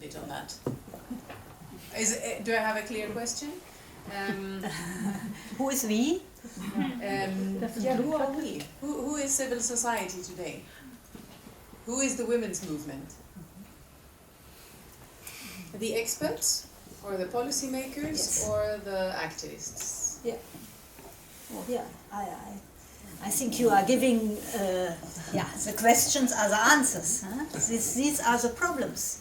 bit on that. Do I have a clear question? Who is we? Who are we? Who is civil society today? Who is the women's movement? The experts, or the policymakers, Yes. or the activists? Yeah. Yeah, I think you are giving, the questions are the answers. Huh? These are the problems.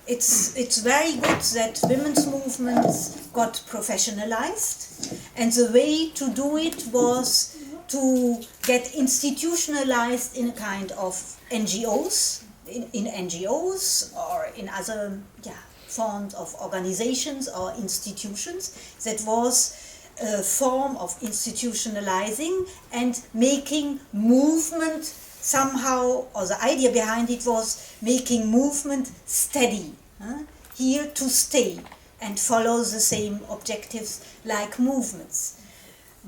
It's very good that women's movements got professionalized, and the way to do it was to get institutionalized in a kind of NGOs, in NGOs or in other forms of organizations or institutions. That was a form of institutionalizing and making movement somehow, or the idea behind it was making movement steady, here to stay and follow the same objectives like movements.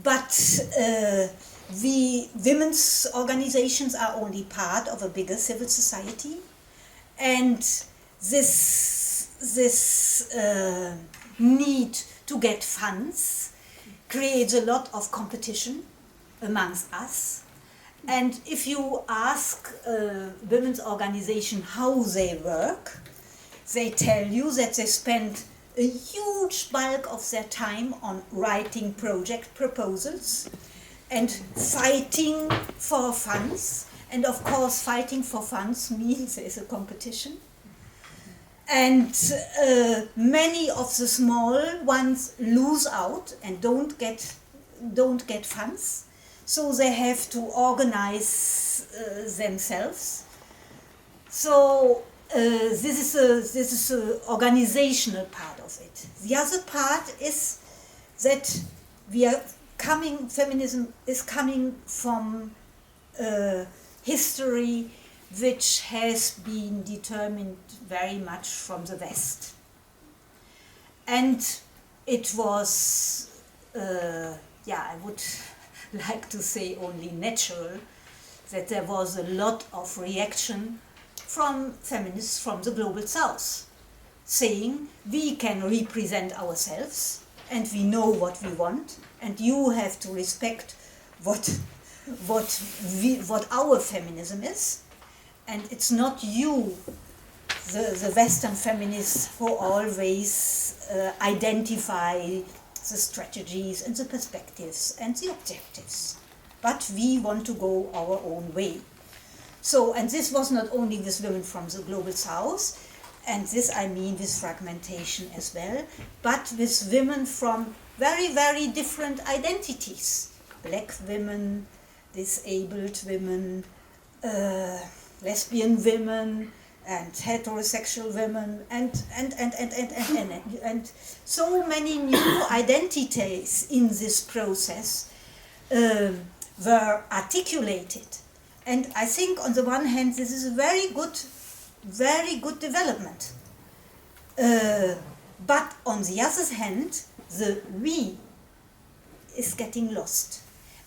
But the women's organizations are only part of a bigger civil society, and this need to get funds creates a lot of competition amongst us. And if you ask women's organization how they work, they tell you that they spend a huge bulk of their time on writing project proposals and fighting for funds. And of course, fighting for funds means there is a competition. And many of the small ones lose out and don't get funds, so they have to organize themselves. So this is a organizational part of it. The other part is that feminism is coming from history which has been determined very much from the West. And it was, I would like to say only natural, that there was a lot of reaction from feminists from the global south, saying we can represent ourselves and we know what we want, and you have to respect what our feminism is. And it's not you, the Western feminists, who always identify the strategies and the perspectives and the objectives. But we want to go our own way. So, and this was not only with women from the global south, and this I mean with fragmentation as well, but with women from very, very different identities. Black women, disabled women, lesbian women, and heterosexual women, and so many new identities in this process were articulated. And I think on the one hand this is a very good development. But on the other hand, the we is getting lost.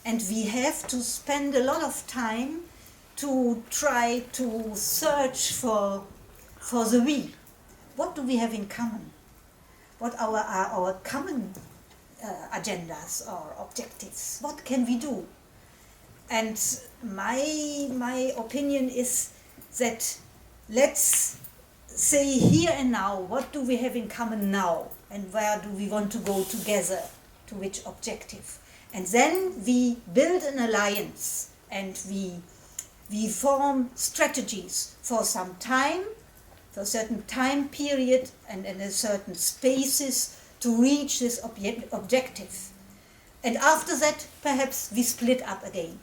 And we have to spend a lot of time to try to search for the we. What do we have in common? What are our common agendas or objectives? What can we do? And my opinion is that let's say here and now, what do we have in common now? And where do we want to go together? To which objective? And then we build an alliance and we form strategies for some time, for a certain time period and in a certain spaces to reach this objective. And after that, perhaps we split up again.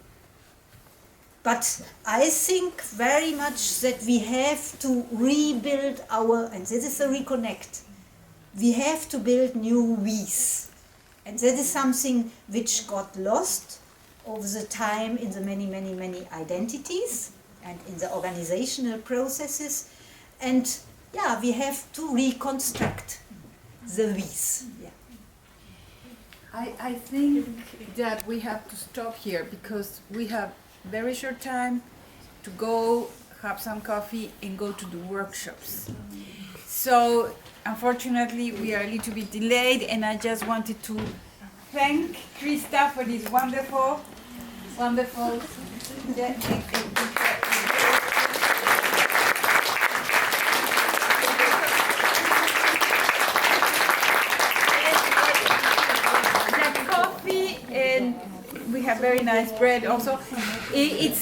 But I think very much that we have to rebuild and this is a reconnect, we have to build new we's. And that is something which got lost over the time in the many, many, many identities and in the organizational processes. And we have to reconstruct the we's. Yeah. I think that we have to stop here because we have very short time to go have some coffee and go to the workshops. So unfortunately we are a little bit delayed, and I just wanted to thank Christa for this wonderful. The coffee, and we have very nice bread also. It's